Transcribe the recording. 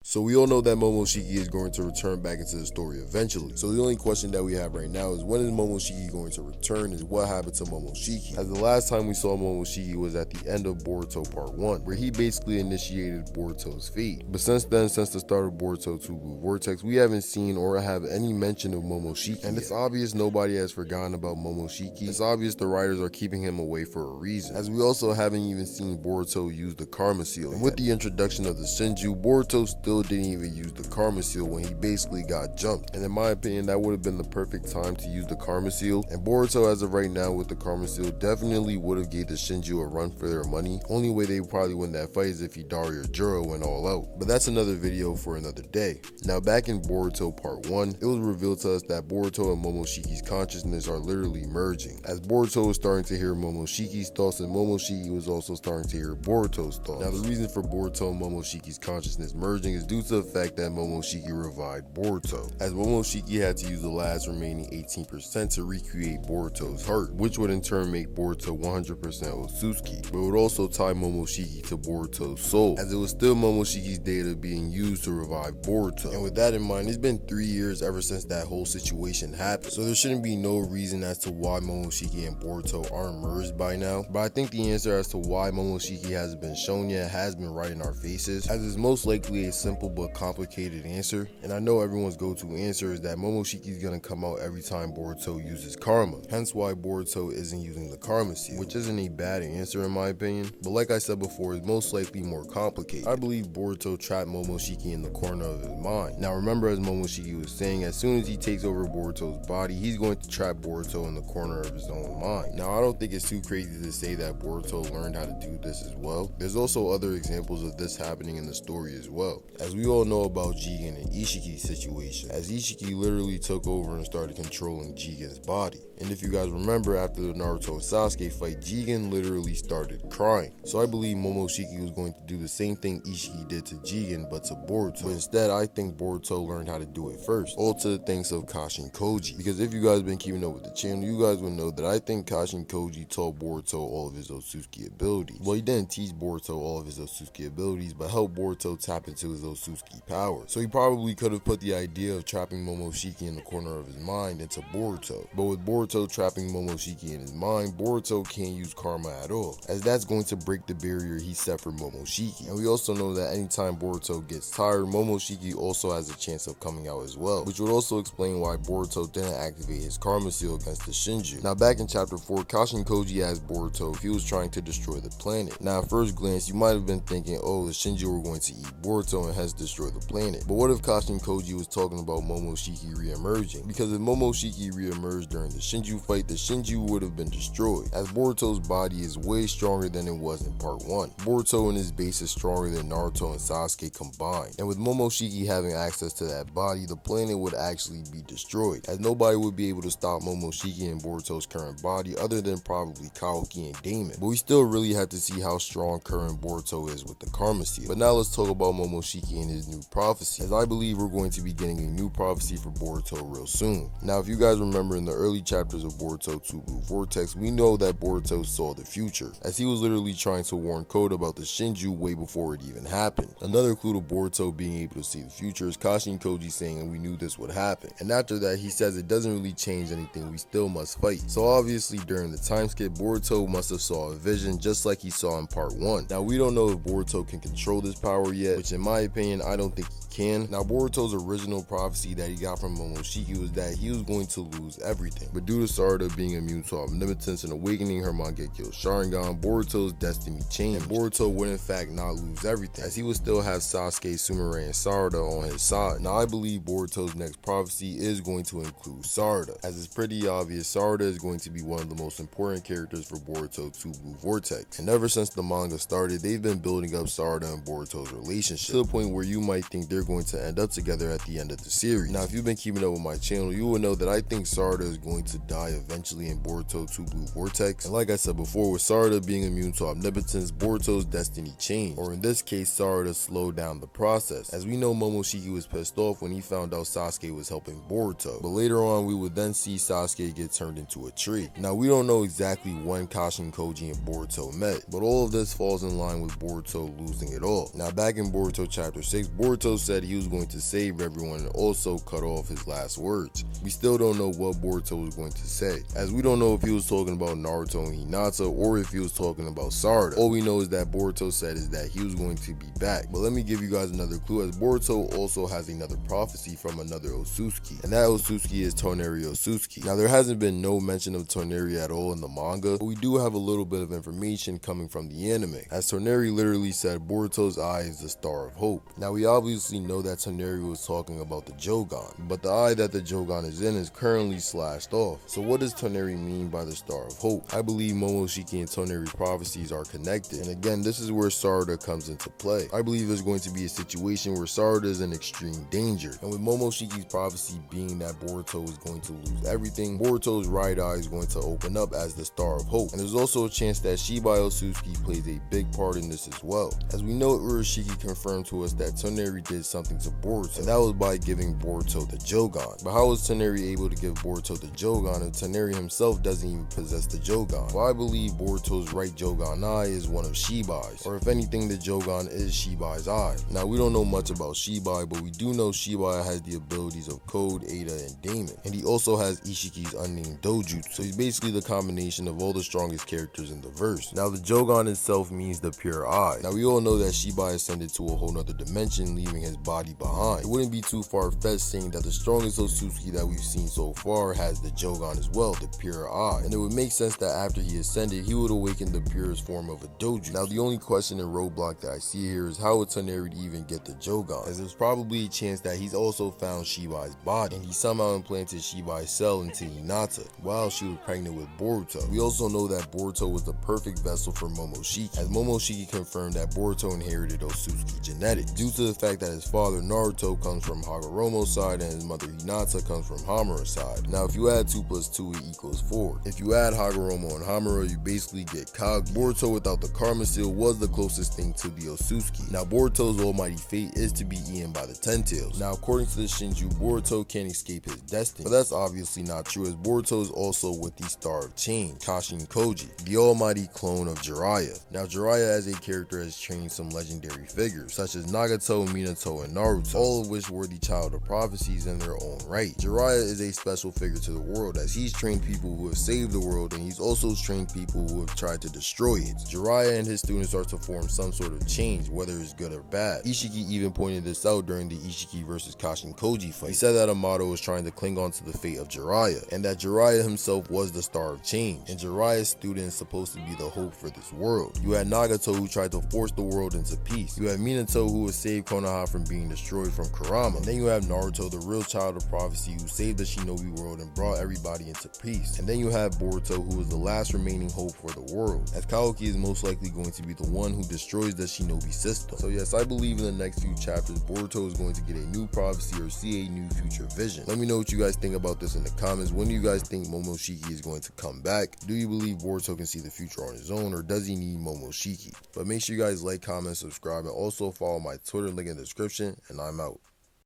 So we all know that Momoshiki is going to return back into the story eventually. So the only question that we have right now is, when is Momoshiki going to return, and what happened to Momoshiki? As the last time we saw Momoshiki was at the end of Boruto Part 1, where he basically initiated Boruto's fate. But since then, since the start of Boruto 2 Blue Vortex, we haven't seen or have any mention of Momoshiki. And it's obvious nobody has forgotten about Momoshiki. It's obvious the writers are keeping him away for a reason, as we also haven't even seen Boruto use the Karma Seal. And with the introduction of the Shinju, Boruto still didn't even use the Karma Seal when he basically got jumped. And in my opinion, that would have been the perfect time to use the Karma Seal. And Boruto, as of right now, with the Karma Seal, definitely would have gave the Shinju a run for their money. Only way they would probably win that fight is if Hidari or Juro went all out. But that's another video for another day. Now, back in Boruto Part 1, it was revealed to us that Boruto and Momoshiki's consciousness are literally merging, as Boruto was starting to hear Momoshiki's thoughts, and Momoshiki was also starting to hear Boruto's thoughts. Now, the reason for Boruto and Momoshiki's consciousness merging is due to the fact that Momoshiki revived Boruto, as Momoshiki had to use the last remaining 18% to recreate Boruto's heart, which would in turn make Boruto 100% Otsutsuki, but would also tie Momoshiki to Boruto's soul, as it was still Momoshiki's data being used to revive Boruto. And with that in mind, it's been 3 years ever since that whole situation happened, so there shouldn't be no reason as to why Momoshiki and Boruto aren't merged by now. But I think the answer as to why Momoshiki hasn't been shown yet has been right in our faces, as it's most likely a simple but complicated answer. And I know everyone's go-to answer is that Momoshiki is gonna come out every time Boruto uses Karma, hence why Boruto isn't using the Karma Seal, which isn't a bad answer in my opinion, but like I said before, it's most likely more complicated. I believe Boruto trapped Momoshiki in the corner of his mind. Now remember, as Momoshiki was saying, as soon as he takes over Boruto's body, he's going to trap Boruto in the corner of his own mind. Now I don't think it's too crazy to say that Boruto learned how to do this as well. There's also other examples of this happening in the story as well, as we all know about Jigen and Ishiki's situation, as Ishiki literally took over and started controlling Jigen's body. And if you guys remember, after the Naruto and Sasuke fight, Jigen literally started crying. So I believe Momoshiki was going to do the same thing Ishiki did to Jigen, but to Boruto. But instead, I think Boruto learned how to do it first, all to the thanks of Kashin Koji. Because if you guys been keeping up with the channel, you guys would know that I think Kashin Koji taught Boruto all of his Otsutsuki abilities. Well, he didn't teach Boruto all of his Otsutsuki abilities, but helped Boruto tap into his Otsutsuki power. So he probably could have put the idea of trapping Momoshiki in the corner of his mind into Boruto. But with Boruto trapping Momoshiki in his mind, Boruto can't use Karma at all, as that's going to break the barrier he set for Momoshiki. And we also know that anytime Boruto gets tired, Momoshiki also has a chance of coming out as well, which would also explain why Boruto didn't activate his Karma Seal against the Shinju. Now back in chapter 4, Kashin Koji asked Boruto if he was trying to destroy the planet. Now at first glance, you might have been thinking, oh, the Shinju were going to eat Boruto and hence destroy the planet. But what if Kashin Koji was talking about Momoshiki re-emerging? Because if Momoshiki re-emerged during the Shinju fight, the Shinju would have been destroyed, as Boruto's body is way stronger than it was in part 1. Boruto in his base is stronger than Naruto and Sasuke combined, and with Momoshiki having access to that body, the planet would actually be destroyed, as nobody would be able to stop Momoshiki in Boruto's current body other than probably Kaoki and Damon. But we still really have to see how strong current Boruto is with the Karma Seal. But now let's talk about Momoshiki and his new prophecy, as I believe we're going to be getting a new prophecy for Boruto real soon. Now if you guys remember, in the early chapters of Boruto 2 Blue Vortex, we know that Boruto saw the future, as he was literally trying to warn Koda about the Shinju way before it even happened. Another clue to Boruto being able to see the future is Kashin Koji saying, and we knew this would happen. And after that, he says it doesn't really change anything, we still must fight. So obviously during the time skip, Boruto must have saw a vision just like he saw in part 1. Now we don't know if Boruto can control this power yet, which in my opinion, I don't think he can. Now Boruto's original prophecy that he got from Momoshiki was that he was going to lose everything, but due to Sarada being immune to omnipotence and awakening her Mangekyo Sharingan, Boruto's destiny changed, and Boruto would in fact not lose everything, as he would still have Sasuke, Sumire, and Sarada on his side. Now I believe Boruto's next prophecy is going to include Sarada, as it's pretty obvious Sarada is going to be one of the most important characters for Boruto 2 Blue Vortex, and ever since the manga started, they've been building up Sarada and Boruto's relationship to the point where you might think they're going to end up together at the end of the series. Now if you've been keeping up with my channel, you will know that I think Sarada is going to would die eventually in Boruto 2 Blue Vortex. And like I said before, with Sarada being immune to omnipotence, Boruto's destiny changed, or in this case, Sarada slowed down the process. As we know, Momoshiki was pissed off when he found out Sasuke was helping Boruto, but later on we would then see Sasuke get turned into a tree. Now we don't know exactly when Kashin Koji and Boruto met, but all of this falls in line with Boruto losing it all. Now back in Boruto chapter 6, Boruto said he was going to save everyone and also cut off his last words. We still don't know what Boruto was going to say, as we don't know if he was talking about Naruto and Hinata or if he was talking about Sarada. All we know is that Boruto said is that he was going to be back. But let me give you guys another clue, as Boruto also has another prophecy from another Otsutsuki, and that Otsutsuki is Toneri Otsutsuki. Now there hasn't been no mention of Toneri at all in the manga, but we do have a little bit of information coming from the anime, as Toneri literally said Boruto's eye is the star of hope. Now we obviously know that Toneri was talking about the Jogan, but the eye that the Jogan is in is currently slashed off. So what does Toneri mean by the star of hope? I believe Momoshiki and Toneri's prophecies are connected, and again, this is where Sarada comes into play. I believe there's going to be a situation where Sarada is in extreme danger, and with Momoshiki's prophecy being that Boruto is going to lose everything, Boruto's right eye is going to open up as the star of hope. And there's also a chance that Shibai Otsutsuki plays a big part in this as well, as we know Urashiki confirmed to us that Toneri did something to Boruto, and that was by giving Boruto the Jogan. But how was Toneri able to give Boruto the Jogan if Toneri himself doesn't even possess the Jogan? Well, I believe Boruto's right Jogan eye is one of Shibai's, or if anything, the Jogan is Shibai's eye. Now we don't know much about Shibai, but we do know Shibai has the abilities of Code, Ada, and Daemon, and he also has Ishiki's unnamed Dojutsu, so he's basically the combination of all the strongest characters in the verse. Now the Jogan itself means the pure eye. Now we all know that Shibai ascended to a whole nother dimension, leaving his body behind. It wouldn't be too far-fetched saying that the strongest Otsutsuki that we've seen so far has the Jogan as well, the pure eye, and it would make sense that after he ascended, he would awaken the purest form of a Dojutsu. Now the only question and roadblock that I see here is how would Toneri even get the Jogan, as there's probably a chance that he's also found Shibai's body, and he somehow implanted Shibai's cell into Hinata while she was pregnant with Boruto. We also know that Boruto was the perfect vessel for Momoshiki, as Momoshiki confirmed that Boruto inherited Otsutsuki genetics due to the fact that his father Naruto comes from Hagoromo's side and his mother Hinata comes from Hamura's side. Now if you add 2 plus 2, it equals 4. If you add Hagoromo and Hamura, you basically get Kage. Boruto without the Karma Seal was the closest thing to the Otsutsuki. Now Boruto's almighty fate is to be eaten by the Ten Tails. Now according to the Shinju, Boruto can't escape his destiny, but that's obviously not true, as Boruto is also with the Star of Change, Kashin Koji, the almighty clone of Jiraiya. Now Jiraiya as a character has trained some legendary figures such as Nagato, Minato, and Naruto, all of which were the child of prophecies in their own right. Jiraiya is a special figure to the world, as he's trained people who have saved the world, and he's also trained people who have tried to destroy it. Jiraiya and his students are to form some sort of change, whether it's good or bad. Ishiki even pointed this out during the Ishiki versus Kashin Koji fight. He said that Amato was trying to cling on to the fate of Jiraiya, and that Jiraiya himself was the Star of Change, and Jiraiya's student is supposed to be the hope for this world. You had Nagato, who tried to force the world into peace. You have Minato, who would save Konoha from being destroyed from Kurama. And then you have Naruto, the real child of prophecy, who saved the shinobi world and brought everybody into peace. And then you have Boruto, who is the last remaining hope for the world, as Kaoki is most likely going to be the one who destroys the shinobi system. So yes, I believe in the next few chapters Boruto is going to get a new prophecy or see a new future vision. Let me know what you guys think about this in the comments. When do you guys think Momoshiki is going to come back? Do you believe Boruto can see the future on his own, or does he need Momoshiki? But make sure you guys like, comment, subscribe, and also follow my Twitter link in the description, and I'm out.